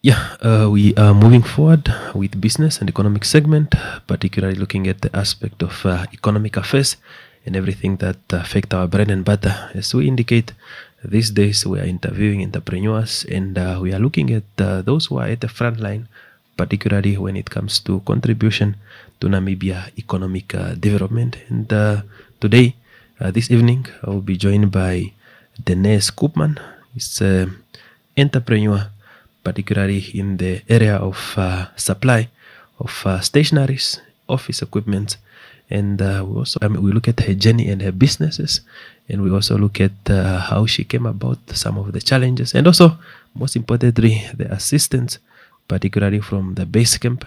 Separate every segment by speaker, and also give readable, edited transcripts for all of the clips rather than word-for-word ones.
Speaker 1: We are moving forward with business and economic segment, particularly looking at the aspect of economic affairs and everything that affect our bread and butter. As we indicate, these days we are interviewing entrepreneurs and we are looking at those who are at the front line, particularly when it comes to contribution to Namibia economic development. And today, this evening, I will be joined by Denise Koopman. He's an entrepreneur particularly in the area of supply of stationaries, office equipment, and we look at her journey and her businesses, and we also look at how she came about some of the challenges, and also most importantly the assistance, particularly from the base camp,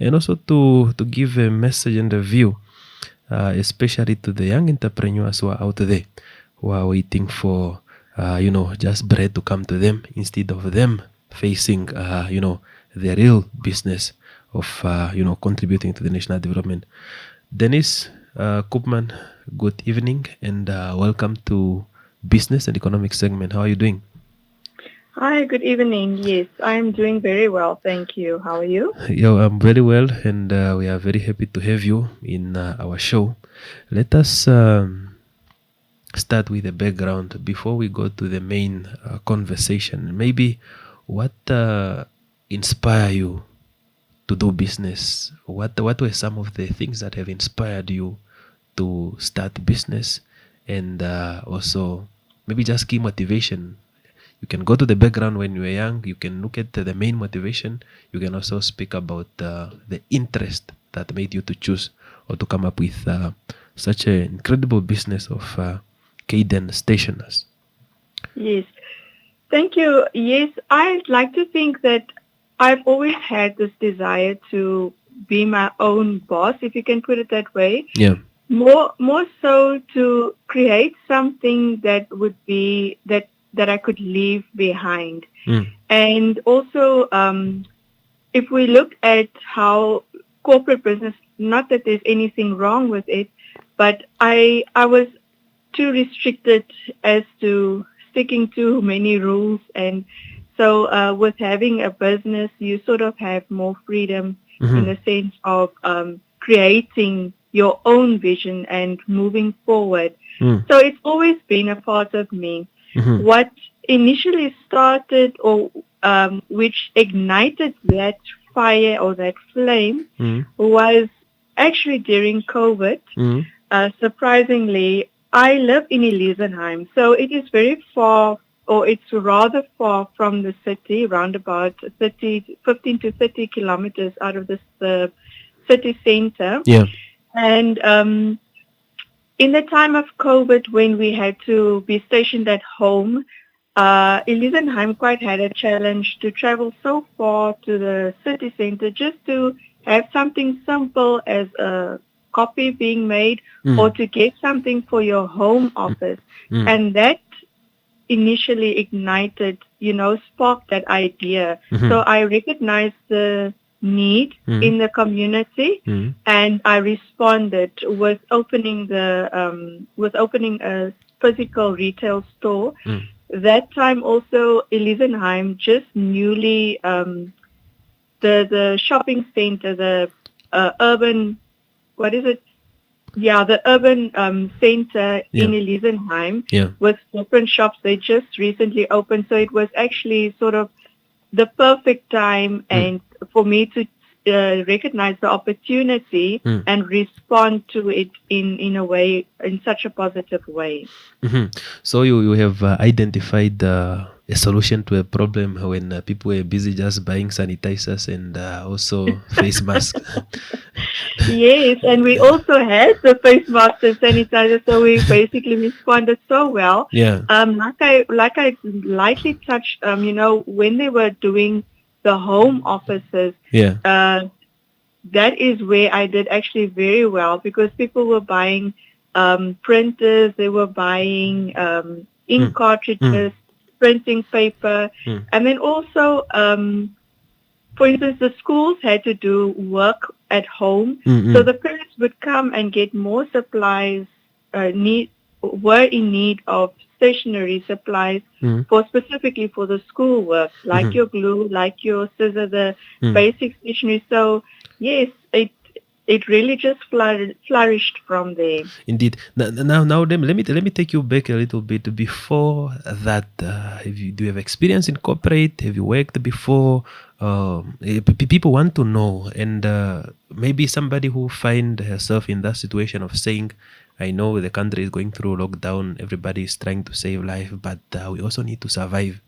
Speaker 1: and also to give a message and a view, especially to the young entrepreneurs who are out there who are waiting for just bread to come to them instead of them facing the real business of contributing to the national development. Denise Koopman, good evening and welcome to business and economic segment. How are you doing?
Speaker 2: Hi, good evening. Yes, I'm doing very well. Thank you. How are you?
Speaker 1: I'm very well, and we are very happy to have you in our show. Let us start with the background before we go to the main conversation. Maybe what inspire you to do business? What were some of the things that have inspired you to start business, and also maybe just key motivation? You can go to the background when you were young. You can look at the main motivation. You can also speak about the interest that made you to choose or to come up with such an incredible business of Caden Stationers.
Speaker 2: Yes, thank you. Yes, I'd like to think that I've always had this desire to be my own boss, if you can put it that way.
Speaker 1: Yeah.
Speaker 2: More so to create something that would be that I could leave behind. And also, if we look at how corporate business, not that there's anything wrong with it, but I was too restricted as to sticking to many rules. And so with having a business, you sort of have more freedom in the sense of creating your own vision and moving forward. So it's always been a part of me. What initially started or which ignited that fire or that flame was actually during COVID. Surprisingly, I live in Elisenheim, so it is very far, or it's rather far from the city, around about 15 to 30 kilometers out of the city center.
Speaker 1: Yeah.
Speaker 2: And in the time of COVID, when we had to be stationed at home, Elisenheim quite had a challenge to travel so far to the city center just to have something simple as a copy being made or to get something for your home office. And that initially ignited, sparked that idea. So I recognized the need in the community and I responded with opening a physical retail store. That time also Elisenheim just newly the shopping center, the urban the urban center in Elisenheim with different shops. They just recently opened, so it was actually sort of the perfect time and for me to recognize the opportunity and respond to it in a way, in such a positive way.
Speaker 1: So you have identified a solution to a problem when people were busy just buying sanitizers and also face masks.
Speaker 2: Yes, and we also had the face masks and sanitizer, so we basically responded so well.
Speaker 1: Yeah.
Speaker 2: Like I lightly touched, when they were doing the home offices, that is where I did actually very well because people were buying printers, they were buying ink cartridges, printing paper, and then also, for instance, the schools had to do work at home, so the parents would come and get more supplies, were in need of stationery supplies for specifically for the schoolwork, like your glue, like your scissor, the basic stationery. So yes, it really just flourished from there.
Speaker 1: Indeed. Now, let me take you back a little bit. Before that, do you have experience in corporate? Have you worked before? People want to know, and maybe somebody who find herself in that situation of saying, "I know the country is going through lockdown. Everybody is trying to save life, but we also need to survive."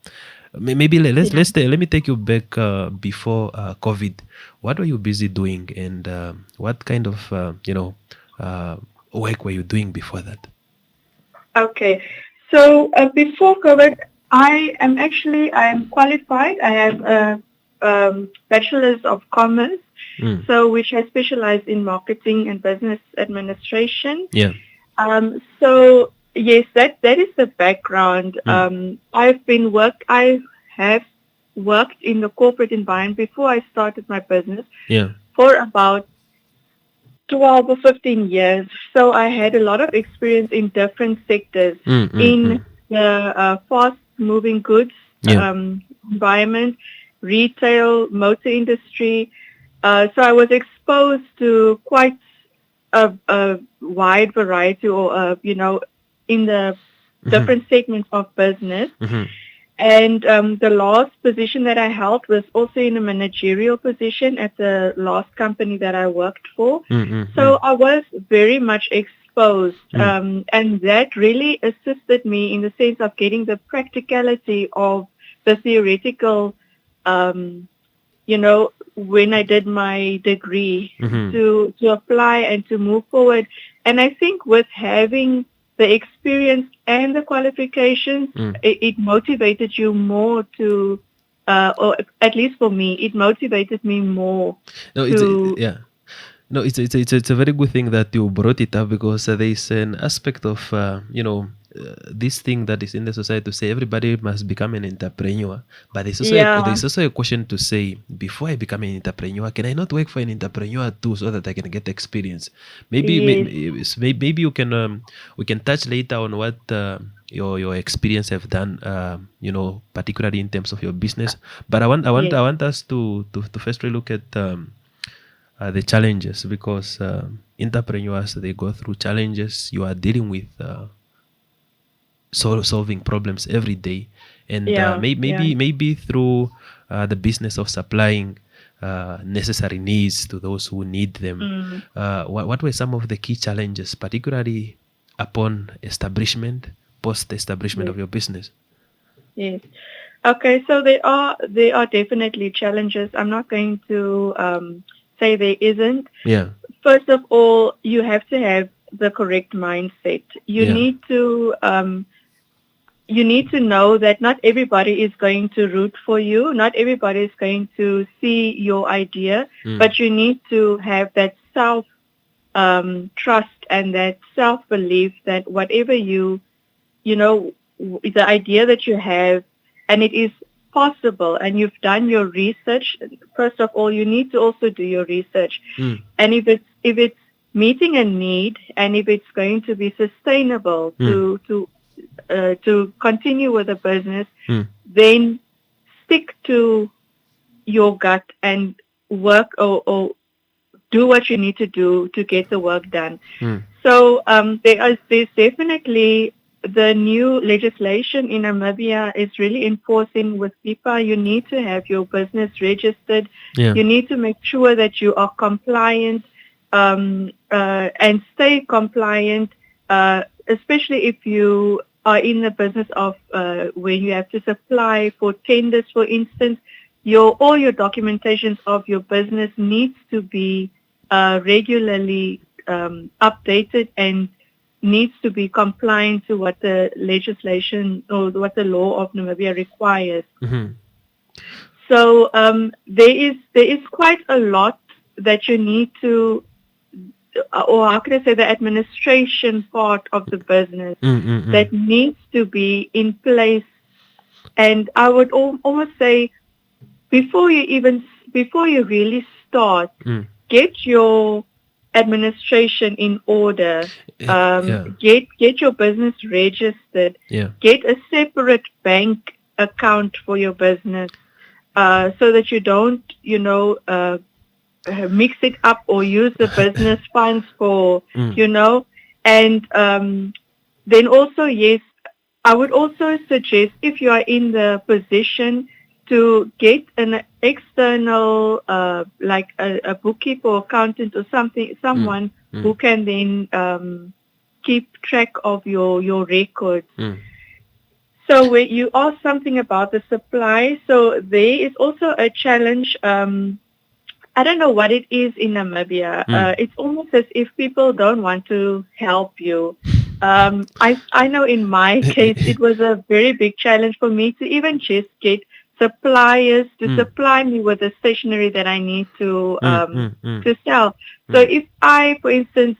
Speaker 1: Maybe let me take you back before COVID. What were you busy doing, and what kind of work were you doing before that?
Speaker 2: Okay, so before COVID, I am qualified. I have a bachelor's of commerce, so which I specialize in marketing and business administration.
Speaker 1: Yeah.
Speaker 2: So yes, that is the background. I have worked in the corporate environment before I started my business.
Speaker 1: Yeah.
Speaker 2: For about 12 or 15 years. So I had a lot of experience in different sectors in the fast-moving goods environment, retail, motor industry. So I was exposed to quite a wide variety, or in the different segments of business. And the last position that I held was also in a managerial position at the last company that I worked for. So I was very much exposed, and that really assisted me in the sense of getting the practicality of the theoretical, when I did my degree to apply and to move forward. And I think with having the experience and the qualifications, it motivated you more to, or at least for me, it motivated me more.
Speaker 1: It's a very good thing that you brought it up, because there is an aspect of this thing that is in the society to say everybody must become an entrepreneur, but there's also a question to say, before I become an entrepreneur, can I not work for an entrepreneur too, so that I can get experience? Maybe you can we can touch later on what your experience have done, particularly in terms of your business. But I want us to firstly look at the challenges, because entrepreneurs, they go through challenges. You are dealing with solving problems every day, and maybe through the business of supplying necessary needs to those who need them. What were some of the key challenges, particularly upon post-establishment of your business?
Speaker 2: Yes. Okay, so there are definitely challenges. I'm not going to say there isn't.
Speaker 1: Yeah.
Speaker 2: First of all, you have to have the correct mindset. You need to know that not everybody is going to root for you. Not everybody is going to see your idea, but you need to have that trust and that self-belief that whatever the idea that you have, and it is possible, and you've done your research. First of all, you need to also do your research. And if it's meeting a need, and if it's going to be sustainable to continue with the business, then stick to your gut and work or do what you need to do to get the work done. So there's definitely the new legislation in Namibia is really enforcing with PIPA. You need to have your business registered. You need to make sure that you are compliant and stay compliant, especially if you are in the business of where you have to supply for tenders, for instance. All your documentations of your business needs to be regularly updated and needs to be compliant to what the legislation or what the law of Namibia requires. So there is quite a lot that you need to, or how can I say, the administration part of the business that needs to be in place. And I would almost say, before you really start, get your administration in order.
Speaker 1: Yeah.
Speaker 2: Get your business registered.
Speaker 1: Yeah.
Speaker 2: Get a separate bank account for your business, so that you don't, mix it up or use the business funds for, and then also, yes, I would also suggest, if you are in the position to get an external, like a bookkeeper or accountant or someone who can then keep track of your records. So when you asked something about the supply, so there is also a challenge. I don't know what it is in Namibia. It's almost as if people don't want to help you. I know in my case, it was a very big challenge for me to even just get suppliers to supply me with the stationery that I need to sell. So if I, for instance,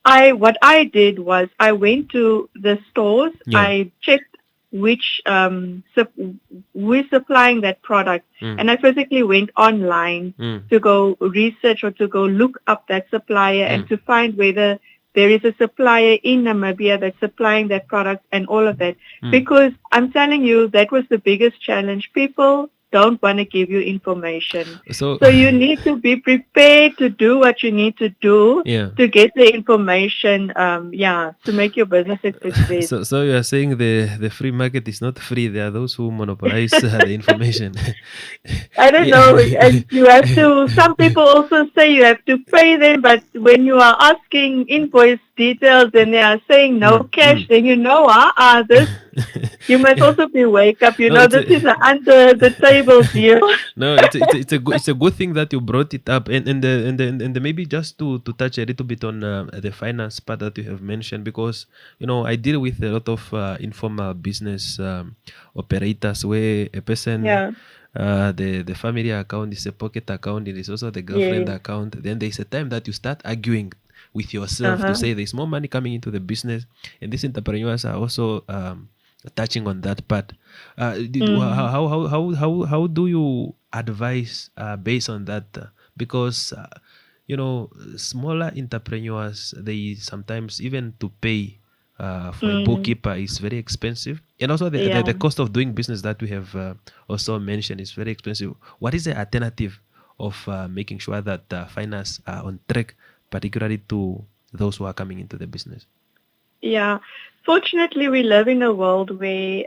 Speaker 2: what I did was I went to the stores, I checked which who's supplying that product, and I physically went online to go research or to go look up that supplier and to find whether there is a supplier in Namibia that's supplying that product and all of that. Because I'm telling you, that was the biggest challenge. People don't want to give you information. So you need to be prepared to do what you need to do to get the information, to make your business a success.
Speaker 1: So you are saying the free market is not free. There are those who monopolize the information.
Speaker 2: I don't know. And you have to, some people also say you have to pay them, but when you are asking invoice details and they are saying no cash, then this, you must also be wake up. This is an under the table deal.
Speaker 1: No, it's a good thing that you brought it up, and maybe just to touch a little bit on the finance part that you have mentioned, because I deal with a lot of informal business operators where a person. The family account is a pocket account. It is also the girlfriend account. Then there's a time that you start arguing with yourself to say there's more money coming into the business, and these entrepreneurs are also touching on that part. How do you advise based on that? Because smaller entrepreneurs, they sometimes even to pay for a bookkeeper is very expensive, and also the cost of doing business that we have also mentioned is very expensive. What is the alternative of making sure that finance are on track, particularly to those who are coming into the business?
Speaker 2: Yeah, fortunately, we live in a world where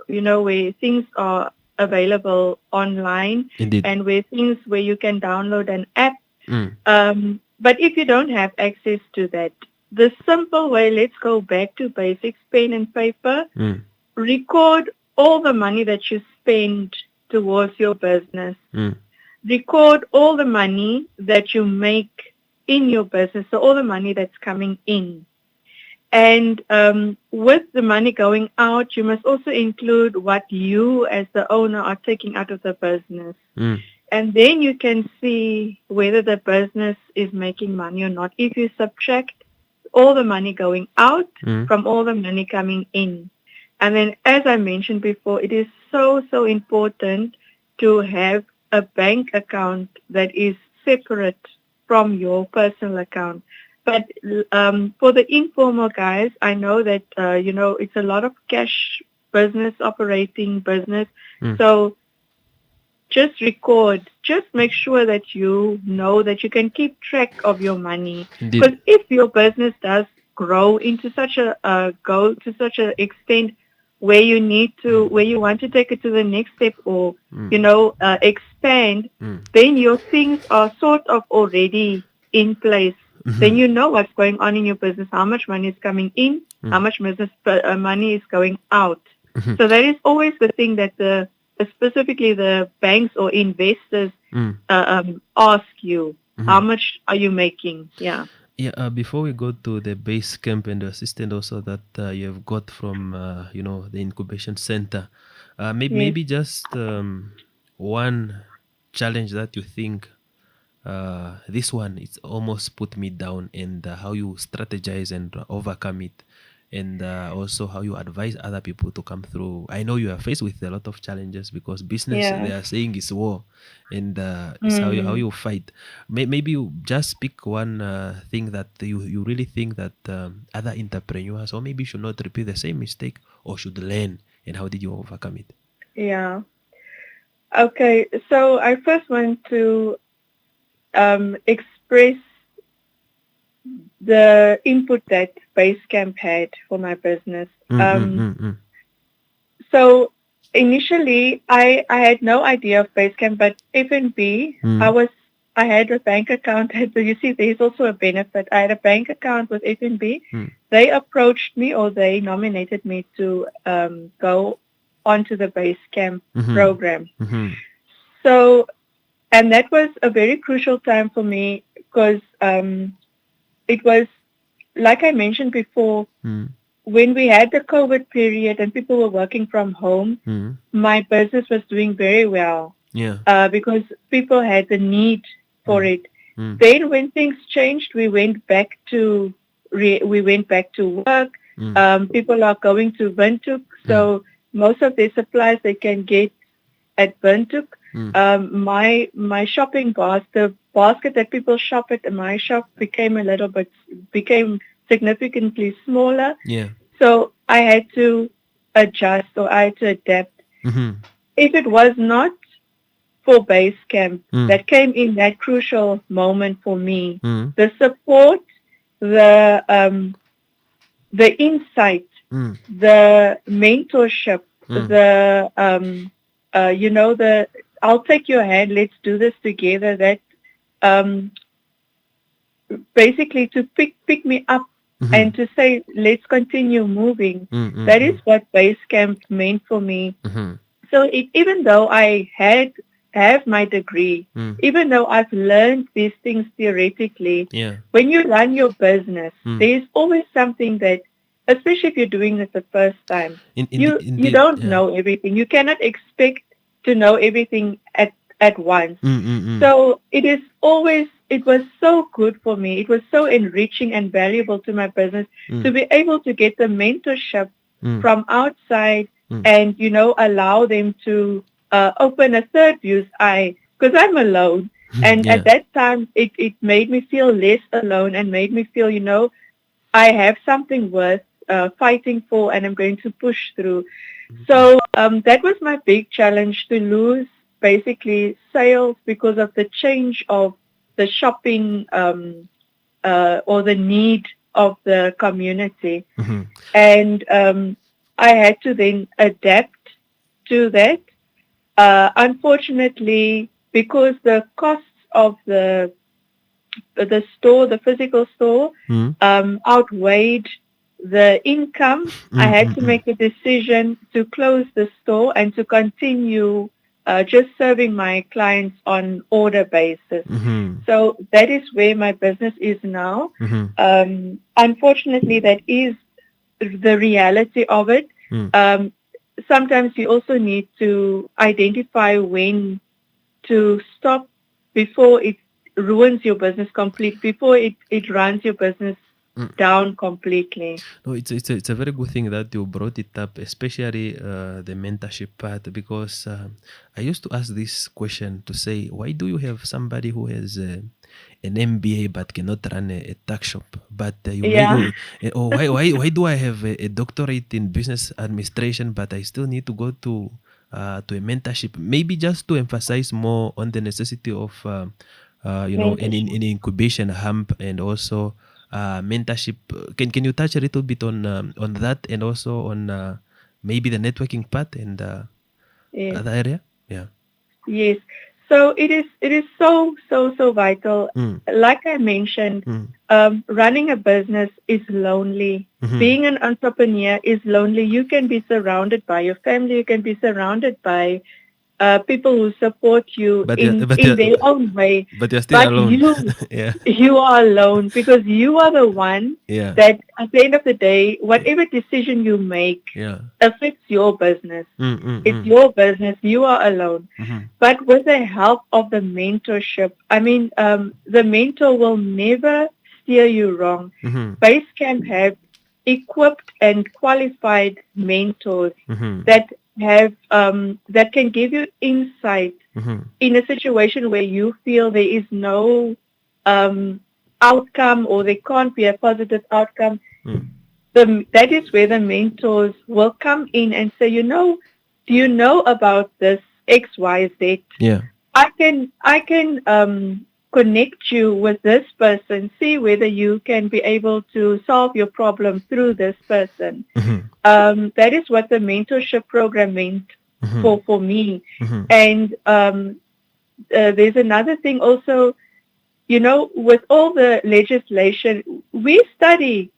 Speaker 2: where things are available online.
Speaker 1: Indeed.
Speaker 2: And where you can download an app. But if you don't have access to that, the simple way, let's go back to basics, pen and paper. Record all the money that you spend towards your business. Record all the money that you make in your business, so all the money that's coming in. And with the money going out, you must also include what you as the owner are taking out of the business. And then you can see whether the business is making money or not. If you subtract all the money going out from all the money coming in. And then, as I mentioned before, it is so important to have a bank account that is separate from your personal account. But for the informal guys, I know that, it's a lot of cash business, operating business. So just record, just make sure that you know that you can keep track of your money. Because if your business does grow into such a extent where you want to take it to the next step or, expand, then your things are sort of already in place. Then you know what's going on in your business, how much money is coming in, how much money is going out. So that is always the thing that specifically the banks or investors ask you, how much are you making?
Speaker 1: Before we go to the base camp and the assistant also that you have got from the incubation center, maybe just one challenge that you think this one, it's almost put me down, and how you strategize and overcome it. and also how you advise other people to come through. I know you are faced with a lot of challenges because business, they
Speaker 2: Yeah.
Speaker 1: are saying, is war, and it's how
Speaker 2: Mm.
Speaker 1: you fight. Maybe you just pick one thing that you really think that other entrepreneurs or maybe should not repeat the same mistake or should learn, and how did you overcome it?
Speaker 2: Yeah. Okay. So I first want to express the input that Basecamp had for my business. So initially, I had no idea of Basecamp, but FNB, I had a bank account. So you see, there's also a benefit. I had a bank account with FNB. They approached me, or they nominated me to go onto the Basecamp program. So, and that was a very crucial time for me because it was, like I mentioned before, when we had the COVID period and people were working from home, my business was doing very well. Because people had the need for it. Then when things changed, we went back to work. People are going to Windhoek, so most of their supplies they can get at Windhoek. My shopping the basket that people shop at my shop became significantly smaller. So I had to adjust, or I had to adapt. If it was not for Basecamp that came in that crucial moment for me, the support, the insight, the mentorship, the I'll take your hand, let's do this together, that basically to pick me up and to say, let's continue moving. That is what Basecamp meant for me. So even though I have my degree, even though I've learned these things theoretically, when you run your business, there's always something that, especially if you're doing it the first time, you don't know everything. You cannot expect to know everything at once. So it was so good for me. It was so enriching and valuable to my business to be able to get the mentorship from outside and, allow them to open a third view's eye, because I'm alone. And at that time, it made me feel less alone and made me feel, I have something worth fighting for, and I'm going to push through. So that was my big challenge, to lose basically sales because of the change of the shopping or the need of the community. And I had to then adapt to that. Unfortunately, because the costs of the store, the physical store, outweighed the income, I had to make a decision to close the store and to continue just serving my clients on order basis. So that is where my business is now. Unfortunately, that is the reality of it. Sometimes you also need to identify when to stop before it ruins your business completely, before it runs your business down completely.
Speaker 1: No, it's a very good thing that you brought it up, especially the mentorship part, because I used to ask this question to say, why do you have somebody who has an MBA but cannot run a tuck shop? But why do I have a doctorate in business administration but I still need to go to a mentorship? Maybe just to emphasize more on the necessity of an incubation hub and also mentorship. Can you touch a little bit on that, and also on maybe the networking part and other area?
Speaker 2: Yes. So it is so vital. Like I mentioned, running a business is lonely. Being an entrepreneur is lonely. You can be surrounded by your family. You can be surrounded by people who support you in their own way.
Speaker 1: But you're still alone.
Speaker 2: You are alone, because you are the one that at the end of the day, whatever decision you make affects your business. It's your business. You are alone. But with the help of the mentorship, I mean, the mentor will never steer you wrong. Basecamp have equipped and qualified mentors
Speaker 1: Mm-hmm.
Speaker 2: that can give you insight
Speaker 1: Mm-hmm.
Speaker 2: in a situation where you feel there is no outcome or there can't be a positive outcome.
Speaker 1: Mm.
Speaker 2: That is where the mentors will come in and say, do you know about this X, Y, Z?
Speaker 1: Yeah.
Speaker 2: I can connect you with this person, see whether you can be able to solve your problem through this person.
Speaker 1: Mm-hmm.
Speaker 2: That is what the mentorship program meant
Speaker 1: Mm-hmm.
Speaker 2: for me.
Speaker 1: Mm-hmm.
Speaker 2: And there's another thing also, with all the legislation, we study,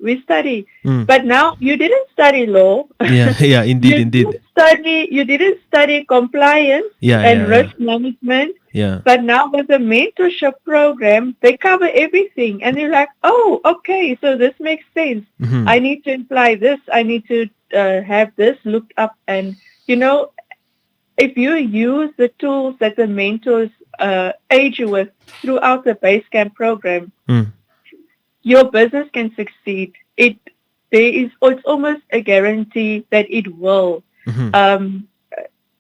Speaker 1: Mm.
Speaker 2: but now you didn't study law.
Speaker 1: Yeah. Yeah. Indeed. Indeed.
Speaker 2: You didn't study compliance
Speaker 1: Yeah.
Speaker 2: and
Speaker 1: Yeah. Yeah.
Speaker 2: risk management.
Speaker 1: Yeah.
Speaker 2: But now with the mentorship program, they cover everything. And you're like, oh, okay, so this makes sense.
Speaker 1: Mm-hmm.
Speaker 2: I need to imply this. I need to have this looked up. And, if you use the tools that the mentors aid you with throughout the Basecamp program,
Speaker 1: Mm.
Speaker 2: your business can succeed. It's almost a guarantee that it will.
Speaker 1: Mm-hmm.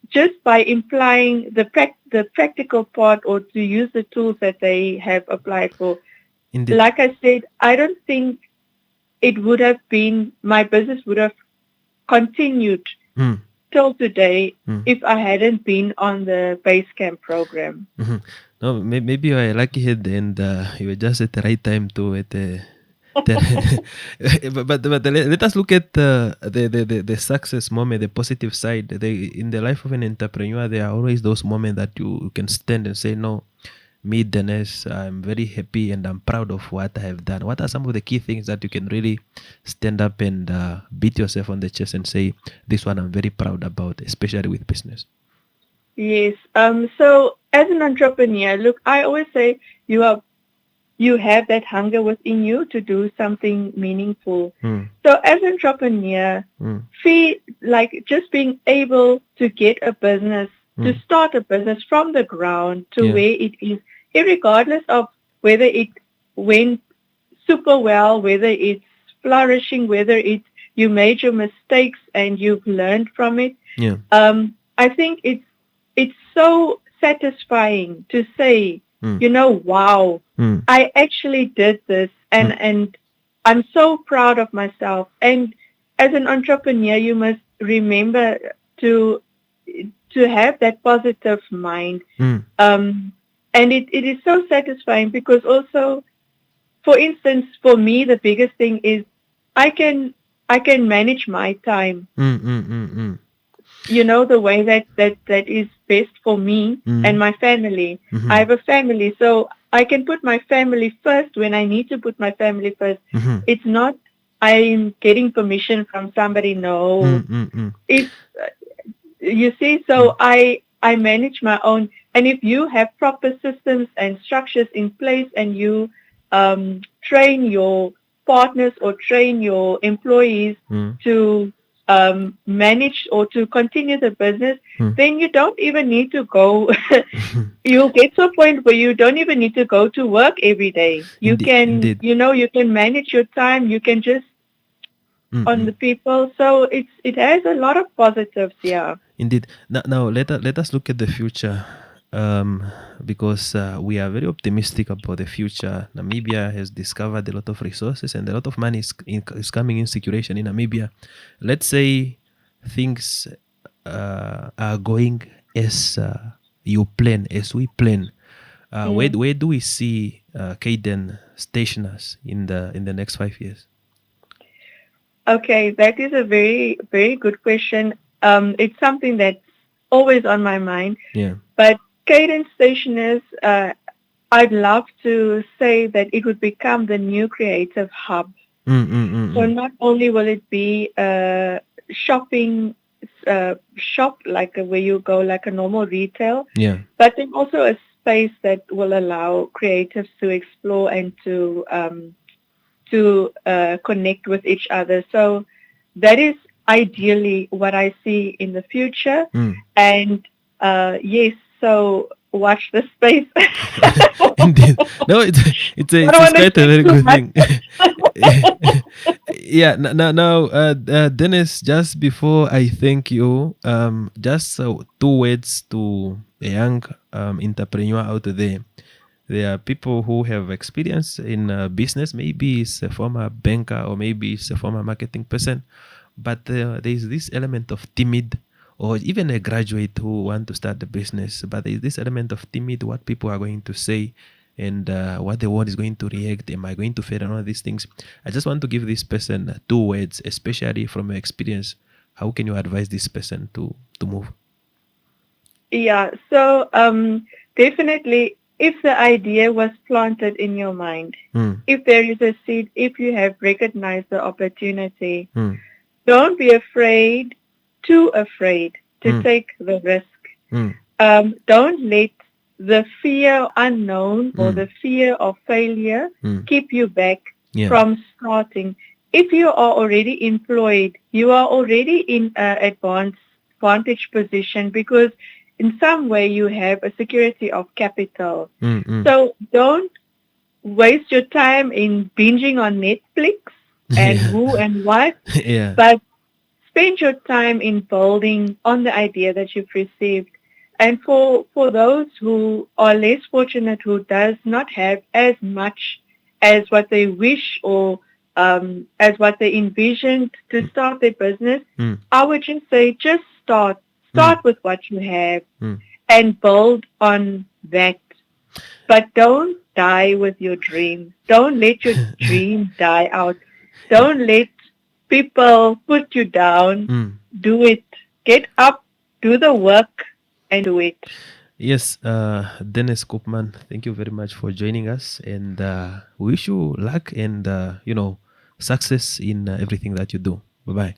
Speaker 2: Just by implying the practical part or to use the tools that they have applied for.
Speaker 1: Indeed.
Speaker 2: Like I said, I don't think my business would have continued
Speaker 1: Mm.
Speaker 2: till today
Speaker 1: Mm.
Speaker 2: if I hadn't been on the Basecamp program.
Speaker 1: Mm-hmm. No, maybe you are lucky head and you were just at the right time to but let us look at the success moment, the positive side. In the life of an entrepreneur, there are always those moments that you can stand and say, no, me, Dennis, I'm very happy and I'm proud of what I have done. What are some of the key things that you can really stand up and beat yourself on the chest and say, this one I'm very proud about, especially with business?
Speaker 2: Yes. So as an entrepreneur, look, I always say you have that hunger within you to do something meaningful.
Speaker 1: Mm.
Speaker 2: So as an entrepreneur, just being able to get a business, to start a business from the ground to where it is, regardless of whether it went super well, whether it's flourishing, whether you made your mistakes and you've learned from it.
Speaker 1: Yeah.
Speaker 2: I think it's so satisfying to say, wow, I actually did this and I'm so proud of myself. And as an entrepreneur, you must remember to have that positive mind. And it is so satisfying because also, for instance, for me, the biggest thing is I can manage my time. The way that is best for me and my family. I have a family, so I can put my family first when I need to put my family first. It's not I'm getting permission from somebody. No. It's, you see, so I manage my own. And if you have proper systems and structures in place and you train your partners or train your employees to manage or to continue the business, then you don't even need to go. You'll get to a point where you don't even need to go to work every day. You can, you can manage your time. You can just on the people. So it has a lot of positives. Yeah.
Speaker 1: Indeed. Now let us look at the future. Because we are very optimistic about the future. Namibia has discovered a lot of resources and a lot of money is coming in circulation in Namibia. Let's say things are going as you plan, as we plan. Where do we see Kayden stationers in the next 5 years?
Speaker 2: Okay, that is a very, very good question. It's something that's always on my mind.
Speaker 1: Yeah.
Speaker 2: But Kayden Stationers, I'd love to say that it would become the new creative hub. So not only will it be a shopping shop, like where you go like a normal retail, but then also a space that will allow creatives to explore and to connect with each other. So that is ideally what I see in the future. And yes, so watch the space.
Speaker 1: Indeed. No, it's quite a very good thing. Yeah, Dennis, just before I thank you, just two words to a young entrepreneur out there. There are people who have experience in business. Maybe it's a former banker or maybe it's a former marketing person, but there is this element of timid, or even a graduate who want to start the business. But there is this element of timid, what people are going to say, and what the world is going to react. Am I going to fail and all these things? I just want to give this person two words, especially from your experience. How can you advise this person to move?
Speaker 2: Yeah. So definitely, if the idea was planted in your mind, if there is a seed, if you have recognized the opportunity, don't be afraid, too afraid to take the risk. Don't let the fear unknown or the fear of failure keep you back from starting. If you are already employed, you are already in an advantage position because in some way you have a security of capital. So don't waste your time in binging on Netflix and who and what, but spend your time in building on the idea that you've received. And for those who are less fortunate, who does not have as much as what they wish or as what they envisioned to start their business, I would just say just start. Start with what you have and build on that. But don't die with your dream. Don't let your dream die out. Don't let people put you down. Do it. Get up, do the work, and do it.
Speaker 1: Yes, Dennis Koopman, thank you very much for joining us, and we wish you luck and success in everything that you do. Bye bye.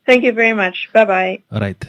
Speaker 2: Thank you very much. Bye bye.
Speaker 1: All right.